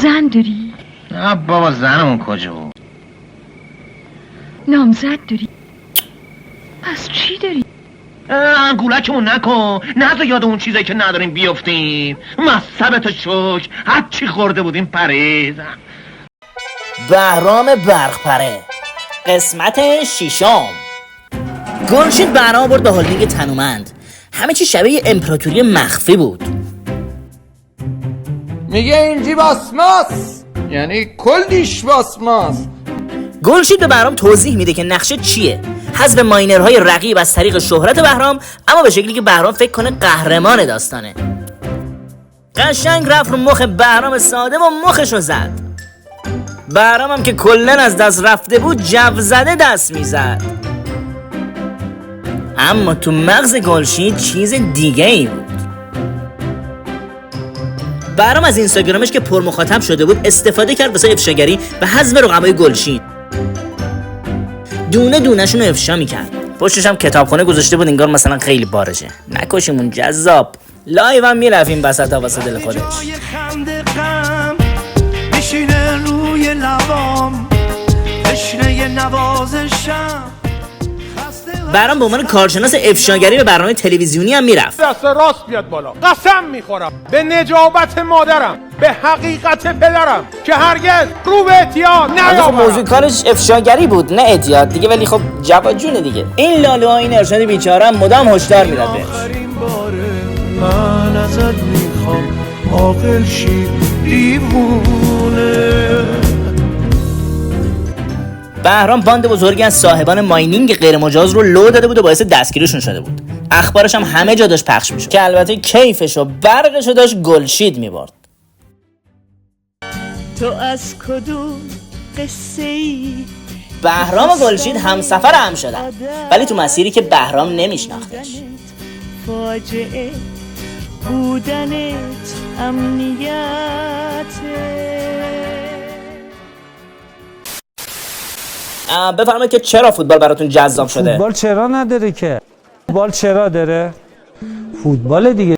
زن داری؟ نه بابا زنمون کجا بود؟ نامزد داری؟ پس چی داری؟ گولکمون نکن، نذار یاد اون چیزایی که نداریم بیافتیم. مصبتو شک، هر چی خورده بودیم پرید. بهرام برق‌پره قسمت 6. گلشید بهرام برد به هلدینگ تنومند. همه چی شبیه امپراتوری مخفی بود. میگه اینجی باسماس، یعنی کلش باسماس. گلشید به بهرام توضیح میده که نقشه چیه، حذف ماینرهای رقیب از طریق شهرت بهرام، اما به شکلی که بهرام فکر کنه قهرمان داستانه. قشنگ رفت رو مخ بهرام ساده و مخشو زد. بهرام هم که کلن از دست رفته بود جو زده دست میزد. اما تو مغز گلشید چیز دیگه ای بود. بهرام از اینستاگرامش که پر مخاطب شده بود استفاده کرد واسه افشاگری و حذف رقبای گلشید. دونه دونه شون افشا میکرد. پشتش هم کتابخونه گذاشته بود انگار مثلا خیلی بارشه. نکشیمون جذاب. لایو هم میرفتیم وسط ها واسه دل خودش. میشینه روی لبام تشنه نوازشم. بهرام به عنوان کارشناس افشاگری به برنامه تلویزیونی هم میرفت. دست راست بیاد بالا. قسم میخورم به نجابت مادرم، به حقیقت پدرم که هرگز رو به اعتیاد نیاورم. موضوع کارش افشاگری بود نه اعتیاد دیگه، ولی خب جواد جونه دیگه. این لالوها این ارشاد بیچاره هم مدام هشدار میداد بهش. من ازت میخوام عاقل شی دیوونه. بهرام باند بزرگی از صاحبان ماینینگ غیر مجاز رو لو داده بود و باعث دستگیریشون شده بود. اخبارش هم همه جا داشت پخش میشد که البته کیفش و برقش رو داشت گلشید میبرد. تو از کدوم قصه ای؟ بهرام و گلشید همسفر هم شدن، ولی تو مسیری که بهرام نمیشناختش. فاجعه بودنت امنیته. بفرمایید که چرا فوتبال براتون جذاب شده؟ فوتبال چرا نداره که؟ فوتبال چرا داره؟ فوتبال دیگه.